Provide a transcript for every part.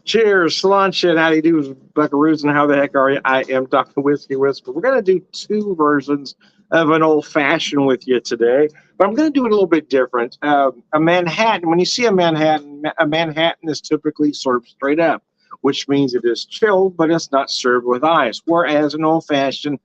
Cheers, luncheon. How do you do, buckaroos, and how the heck are you? I am Dr. Whiskey Whisper. We're going to do two versions of an old-fashioned with you today, but I'm going to do it a little bit different. A Manhattan, when you see a Manhattan is typically served straight up, which means it is chilled, but it's not served with ice, whereas an old-fashioned,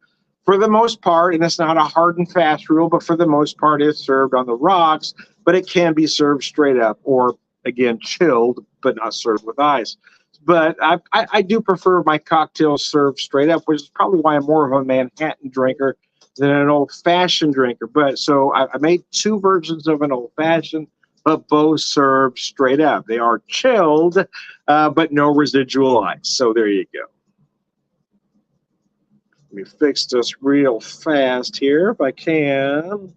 for the most part, and it's not a hard and fast rule, but for the most part, it's served on the rocks, but it can be served straight up, or, again, chilled, but not served with ice. But I do prefer my cocktails served straight up, which is probably why I'm more of a Manhattan drinker than an old-fashioned drinker. But so I made two versions of an old-fashioned, but both served straight up. They are chilled, but no residual ice. So there you go. Let me fix this real fast here if I can.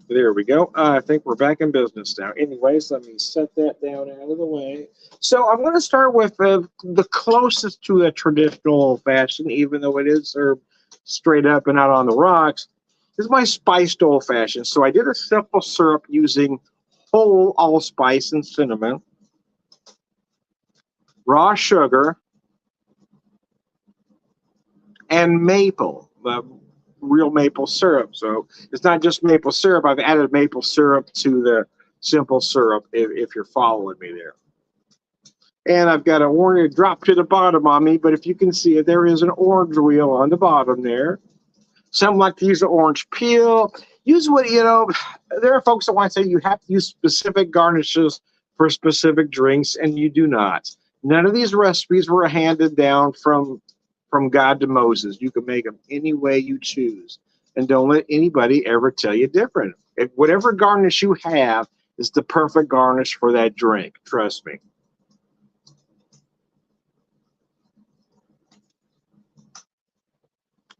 There we go. I think we're back in business now. Anyways, let me set that down out of the way. So I'm going to start with the closest to a traditional old-fashioned, even though it is served straight up and out on the rocks. This is my spiced old-fashioned. So I did a simple syrup using whole allspice and cinnamon, raw sugar, and maple. Real maple syrup. So it's not just maple syrup. I've added maple syrup to the simple syrup, if you're following me there. And I've got an orange drop to the bottom on me, but if you can see it, there is an orange wheel on the bottom there. Some like to use the orange peel. Use what, there are folks that want to say you have to use specific garnishes for specific drinks, and you do not. None of these recipes were handed down from God to Moses. You can make them any way you choose. And don't let anybody ever tell you different. Whatever garnish you have is the perfect garnish for that drink. Trust me.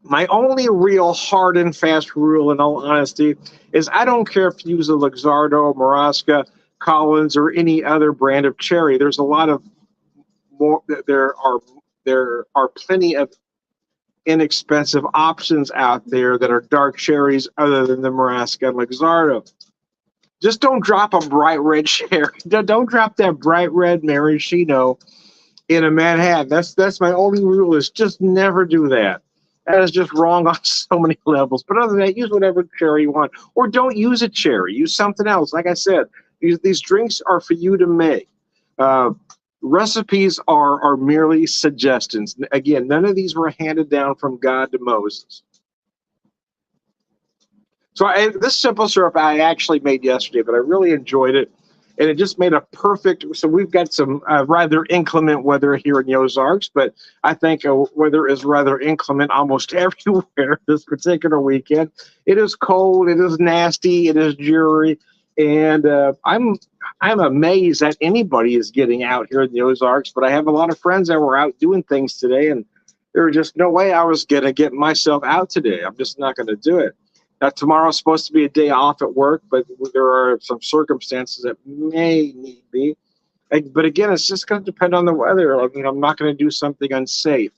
My only real hard and fast rule, in all honesty, is I don't care if you use a Luxardo, Marasca, Collins, or any other brand of cherry. There's a lot of more. There are plenty of inexpensive options out there that are dark cherries other than the Marasca and Luxardo. Just don't drop a bright red cherry. Don't drop that bright red maraschino in a Manhattan. That's my only rule, is just never do that. That is just wrong on so many levels. But other than that, use whatever cherry you want. Or don't use a cherry. Use something else. Like I said, these drinks are for you to make. Recipes are merely suggestions. Again, none of these were handed down from God to Moses. So this simple syrup I actually made yesterday, but I really enjoyed it. And it just made a perfect, so we've got some rather inclement weather here in the Ozarks, but I think weather is rather inclement almost everywhere this particular weekend. It is cold, it is nasty, it is dreary, and I'm amazed that anybody is getting out here in the Ozarks, but I have a lot of friends that were out doing things today, and there was just no way I was going to get myself out today. I'm just not going to do it. Now, tomorrow's supposed to be a day off at work, but there are some circumstances that may need be. But again, it's just going to depend on the weather. I mean, I'm not going to do something unsafe.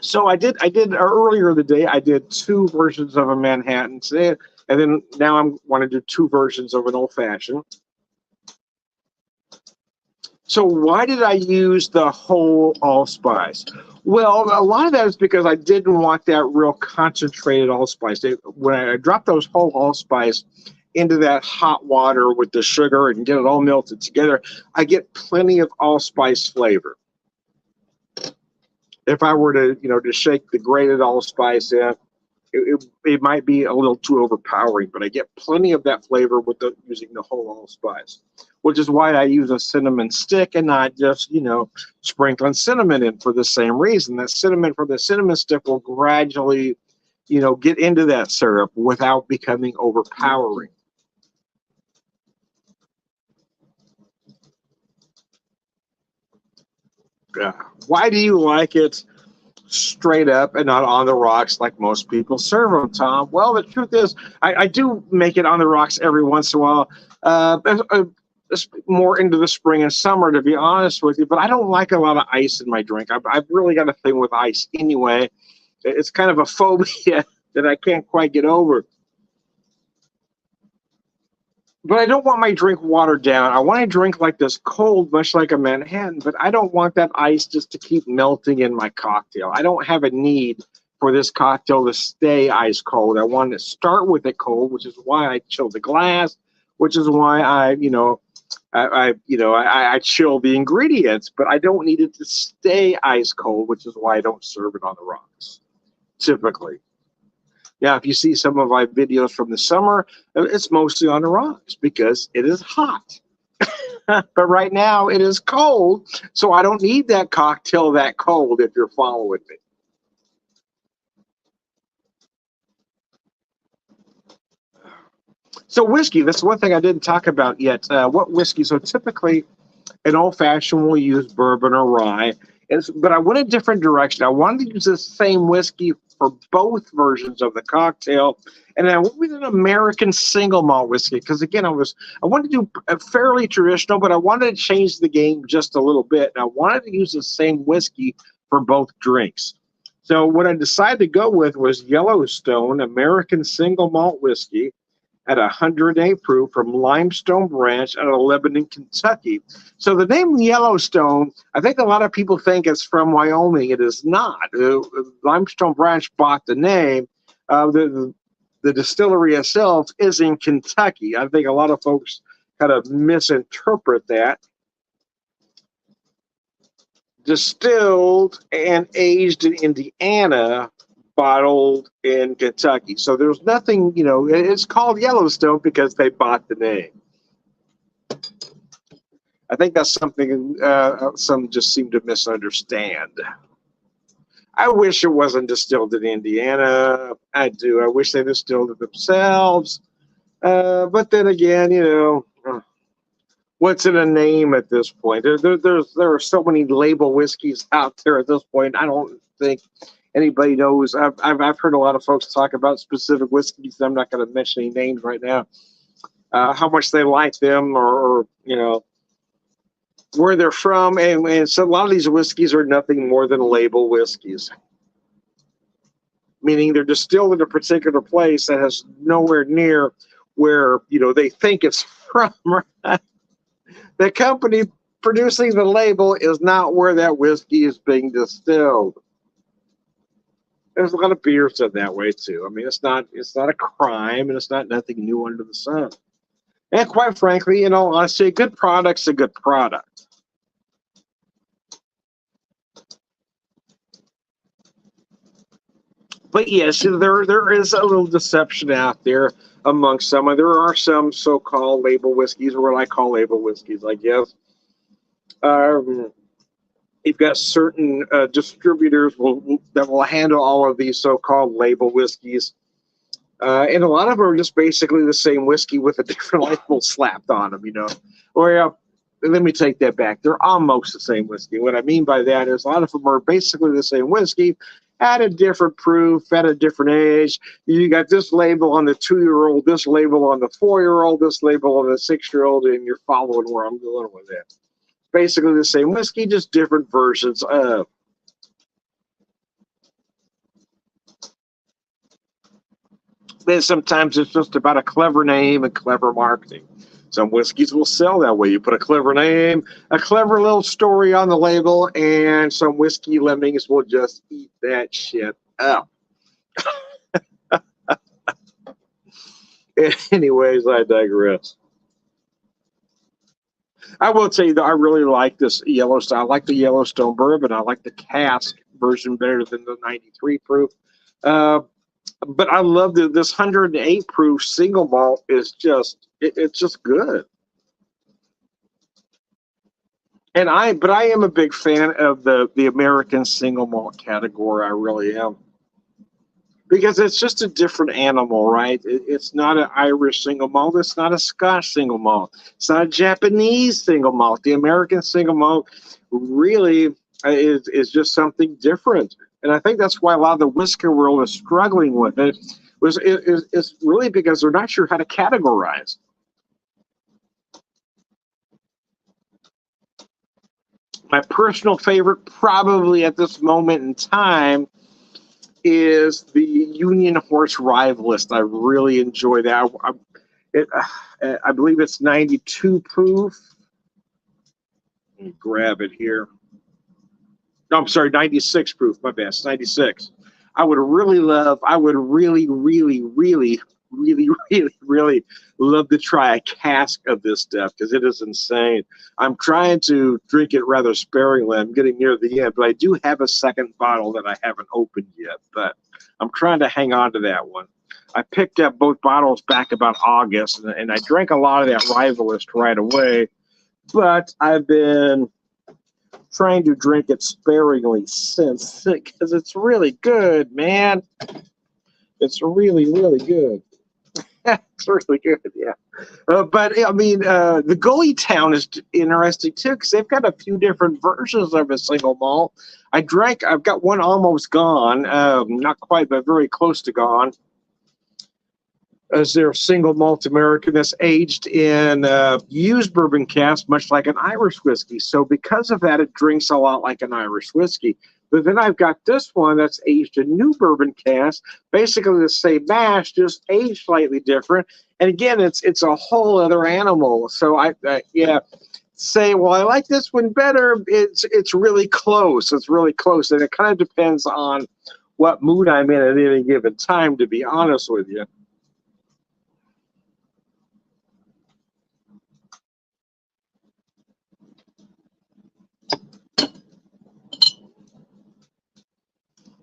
So I did earlier in the day, I did two versions of a Manhattan today, and then now I'm want to do two versions of an old-fashioned. So why did I use the whole allspice? Well, a lot of that is because I didn't want that real concentrated allspice. When I drop those whole allspice into that hot water with the sugar and get it all melted together, I get plenty of allspice flavor. If I were to, to shake the grated allspice in, it might be a little too overpowering, but I get plenty of that flavor with using the whole allspice, which is why I use a cinnamon stick and not just, sprinkling cinnamon in for the same reason. That cinnamon from the cinnamon stick will gradually, get into that syrup without becoming overpowering. Why do you like it straight up and not on the rocks like most people serve them, Tom? Well, the truth is, I do make it on the rocks every once in a while. more into the spring and summer, to be honest with you. But I don't like a lot of ice in my drink. I've really got a thing with ice anyway. It's kind of a phobia that I can't quite get over. But I don't want my drink watered down. I want to drink like this cold, much like a Manhattan, but I don't want that ice just to keep melting in my cocktail. I don't have a need for this cocktail to stay ice cold. I want to start with it cold, which is why I chill the glass, which is why I chill the ingredients, but I don't need it to stay ice cold, which is why I don't serve it on the rocks, typically. Now, if you see some of my videos from the summer, it's mostly on the rocks because it is hot. But right now it is cold, so I don't need that cocktail that cold, if you're following me. So whiskey, that's one thing I didn't talk about yet. What whiskey? So typically an old fashioned will use bourbon or rye. But I went a different direction. I wanted to use the same whiskey for both versions of the cocktail, and I went with an American single malt whiskey because again, I wanted to do a fairly traditional, but I wanted to change the game just a little bit, and I wanted to use the same whiskey for both drinks. So what I decided to go with was Yellowstone American single malt whiskey at 108 proof from Limestone Branch out of Lebanon, Kentucky. So the name Yellowstone, I think a lot of people think it's from Wyoming. It is not. Limestone Branch bought the name. The distillery itself is in Kentucky. I think a lot of folks kind of misinterpret that. Distilled and aged in Indiana, bottled in Kentucky. So there's nothing, it's called Yellowstone because they bought the name. I think that's something some just seem to misunderstand. I wish it wasn't distilled in Indiana. I do. I wish they distilled it themselves. But then again, what's in a name at this point? There are so many label whiskeys out there at this point. I don't think anybody knows. I've heard a lot of folks talk about specific whiskeys. I'm not going to mention any names right now. How much they like them, or where they're from, and so a lot of these whiskeys are nothing more than label whiskeys, meaning they're distilled in a particular place that has nowhere near where they think it's from. Right? The company producing the label is not where that whiskey is being distilled. There's a lot of beers done that way too. I mean, it's not a crime, and it's not nothing new under the sun. And quite frankly, in all honesty, a good product's a good product. But yes, there is a little deception out there amongst some. There are some so-called label whiskeys, or what I call label whiskeys, I guess. You've got certain distributors that will handle all of these so-called label whiskeys. And a lot of them are just basically the same whiskey with a different label slapped on them, Or let me take that back. They're almost the same whiskey. What I mean by that is a lot of them are basically the same whiskey at a different proof, at a different age. You got this label on the 2-year-old, this label on the 4-year-old, this label on the 6-year-old, and you're following where I'm going with that. Basically the same whiskey, just different versions of. Then sometimes it's just about a clever name and clever marketing. Some whiskeys will sell that way. You put a clever name, a clever little story on the label, and some whiskey lemmings will just eat that shit up. Anyways, I digress. I will tell you that I really like this Yellowstone. I like the Yellowstone bourbon. I like the cask version better than the 93 proof. But I love this 108 proof single malt is just it's just good. But I am a big fan of the American single malt category. I really am, because it's just a different animal, right? It's not an Irish single malt. It's not a Scotch single malt. It's not a Japanese single malt. The American single malt really is just something different. And I think that's why a lot of the whiskey world is struggling with it. It's really because they're not sure how to categorize. My personal favorite, probably at this moment in time, is the Union Horse Rivalist. I really enjoy that. I believe it's 92 proof. Let me grab it here. No, I'm sorry, 96 proof. My bad, it's 96. I would really, really love to try a cask of this stuff because it is insane. I'm trying to drink it rather sparingly. I'm getting near the end, but I do have a second bottle that I haven't opened yet, but I'm trying to hang on to that one. I picked up both bottles back about August, and I drank a lot of that Rivalist right away, but I've been trying to drink it sparingly since because it's really good, man. It's really, really good. It's really good, yeah. But I mean, the Gully Town is interesting too because they've got a few different versions of a single malt. I've got one almost gone, not quite, but very close to gone. As their single malt American that's aged in used bourbon cask, much like an Irish whiskey. So because of that, it drinks a lot like an Irish whiskey. But then I've got this one that's aged in new bourbon cask, basically the same mash, just aged slightly different. And again, it's a whole other animal. So say, well, I like this one better. It's really close. It's really close, and it kind of depends on what mood I'm in at any given time. To be honest with you.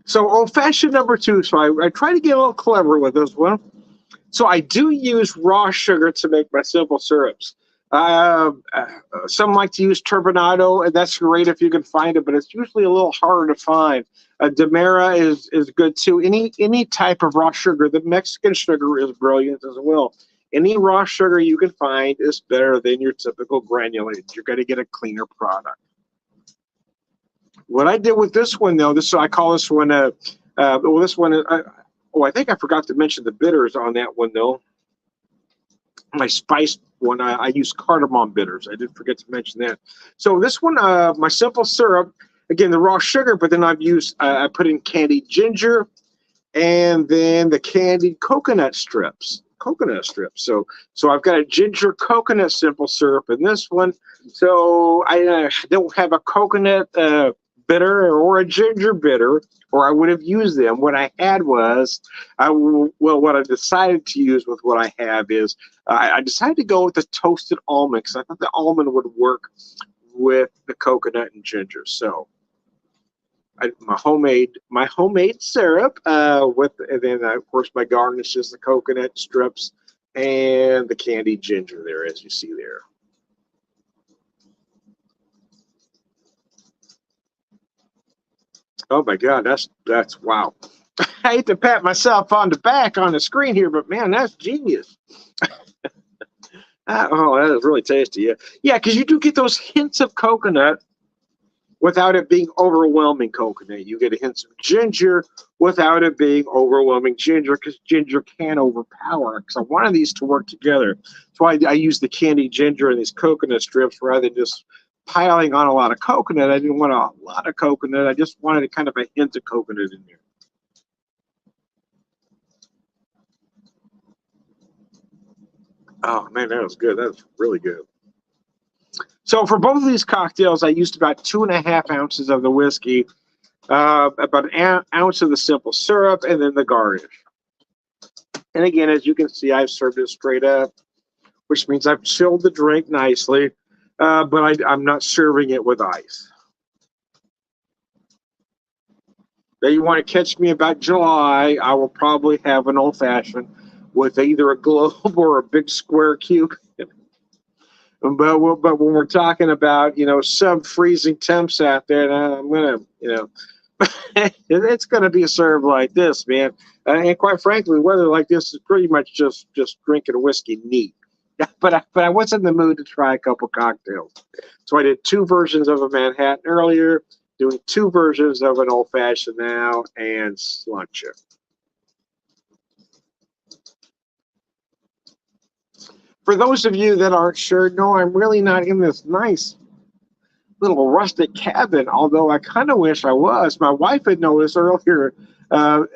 So old fashioned number two. So I try to get a little clever with this one. So I do use raw sugar to make my simple syrups. Some like to use turbinado, and that's great if you can find it, but it's usually a little harder to find. Demerara is good too. Any type of raw sugar. The Mexican sugar is brilliant as well. Any raw sugar you can find is better than your typical granulated. You're going to get a cleaner product. What I did with this one, though, I call this one I think I forgot to mention the bitters on that one, though. My spice one, I use cardamom bitters. I did forget to mention that. So this one, my simple syrup, again, the raw sugar, but then I put in candied ginger and then the candied coconut strips. So I've got a ginger coconut simple syrup in this one. So I don't have a coconut bitter or a ginger bitter, or I would have used them. What I had was, what I decided to use with what I have is, I decided to go with the toasted almond because I thought the almond would work with the coconut and ginger. So my homemade syrup and then of course my garnish is the coconut strips and the candied ginger there, as you see there. Oh my God, that's wow. I hate to pat myself on the back on the screen here, but man, that's genius. That is really tasty. Yeah, because you do get those hints of coconut without it being overwhelming coconut. You get a hint of ginger without it being overwhelming ginger because ginger can overpower. Because I wanted these to work together. So I use the candied ginger and these coconut strips rather than just piling on a lot of coconut. I didn't want a lot of coconut. I just wanted a kind of a hint of coconut in there. Oh man, that was good. That was really good. So for both of these cocktails, I used about 2.5 ounces of the whiskey, about an ounce of the simple syrup, and then the garnish. And again, as you can see, I've served it straight up, which means I've chilled the drink nicely, but I'm not serving it with ice. Now you want to catch me about July, I will probably have an old-fashioned with either a globe or a big square cube. But when we're talking about, sub-freezing temps out there, I'm going to, it's going to be served like this, man. And quite frankly, weather like this is pretty much just drinking a whiskey neat. But I was in the mood to try a couple cocktails. So I did 2 versions of a Manhattan earlier, doing 2 versions of an old-fashioned now, and Sluncher. For those of you that aren't sure, no, I'm really not in this nice little rustic cabin, although I kind of wish I was. My wife had noticed earlier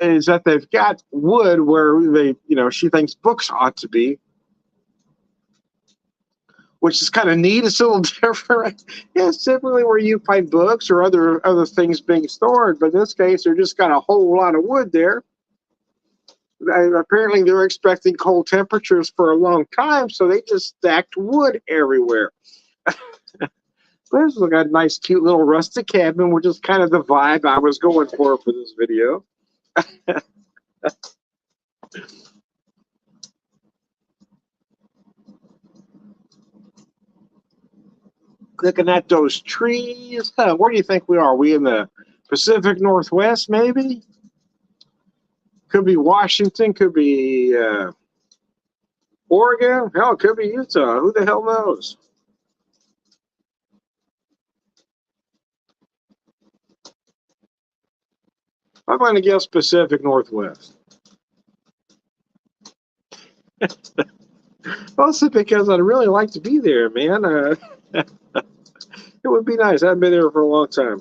is that they've got wood where they, she thinks books ought to be, which is kind of neat. It's a little different. Yeah, it's typically where you find books or other things being stored, but in this case, they're just got a whole lot of wood there. Apparently, they're expecting cold temperatures for a long time, so they just stacked wood everywhere. This got a nice, cute little rustic cabin, which is kind of the vibe I was going for this video. Looking at those trees. Where do you think we are? Are we in the Pacific Northwest, maybe? Could be Washington, could be Oregon. Hell, it could be Utah. Who the hell knows? I'm going to guess Pacific Northwest. Also because I'd really like to be there, man. It would be nice. I've been there for a long time.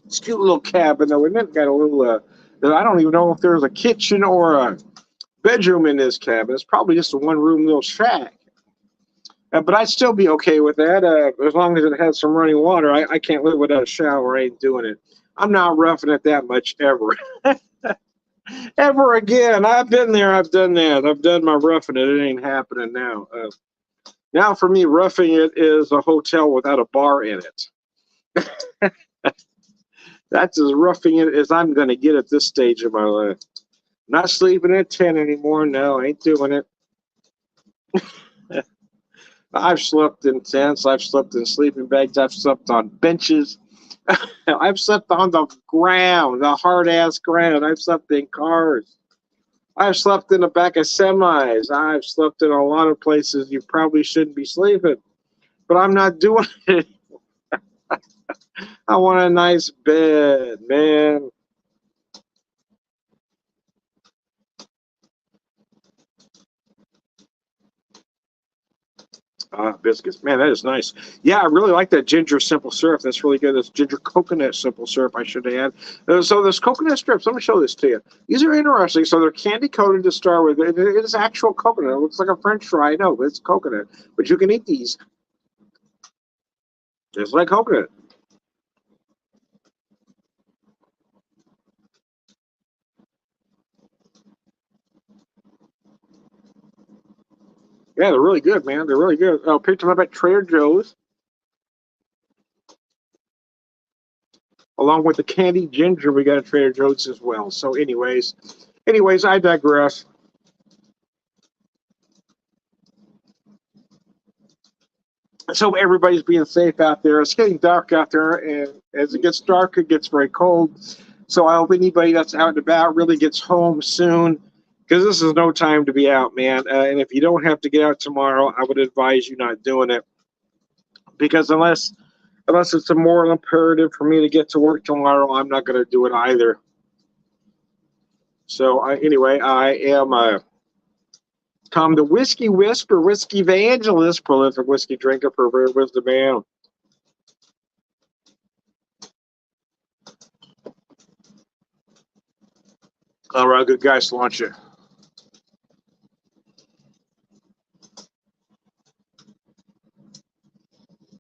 It's a cute little cabin, though, isn't it? Got a little, I don't even know if there's a kitchen or a bedroom in this cabin. It's probably just a one-room little shack. But I'd still be okay with that as long as it has some running water. I can't live without a shower. I ain't doing it. I'm not roughing it that much ever. Ever again. I've been there. I've done that. I've done my roughing it. It ain't happening now. Now for me, roughing it is a hotel without a bar in it. That's as roughing it as I'm going to get at this stage of my life. Not sleeping at 10 anymore. No, I ain't doing it. I've slept in tents. I've slept in sleeping bags. I've slept on benches. I've slept on the ground, the hard-ass ground. I've slept in cars. I've slept in the back of semis. I've slept in a lot of places you probably shouldn't be sleeping. But I'm not doing it. I want a nice bed, man. Biscuits. Man, that is nice. Yeah, I really like that ginger simple syrup. That's really good. This ginger coconut simple syrup I should add. So this coconut strips, let me show this to you. These are interesting. So they're candy coated to start with. It is actual coconut. It looks like a French fry. I know, but it's coconut. But you can eat these just like coconut. Yeah, they're really good, man. They're really good. I picked them up at Trader Joe's, along with the candied ginger we got at Trader Joe's as well. So, anyways, I digress. So everybody's being safe out there. It's getting dark out there, and as it gets dark, it gets very cold. So I hope anybody that's out and about really gets home soon, because this is no time to be out, man. And if you don't have to get out tomorrow, I would advise you not doing it, because unless it's a moral imperative for me to get to work tomorrow, I'm not going to do it either. So anyway, I am Tom the Whiskey Whisper, Whiskey Evangelist, prolific whiskey drinker, perverted wisdom man. All right, good guys, launch it.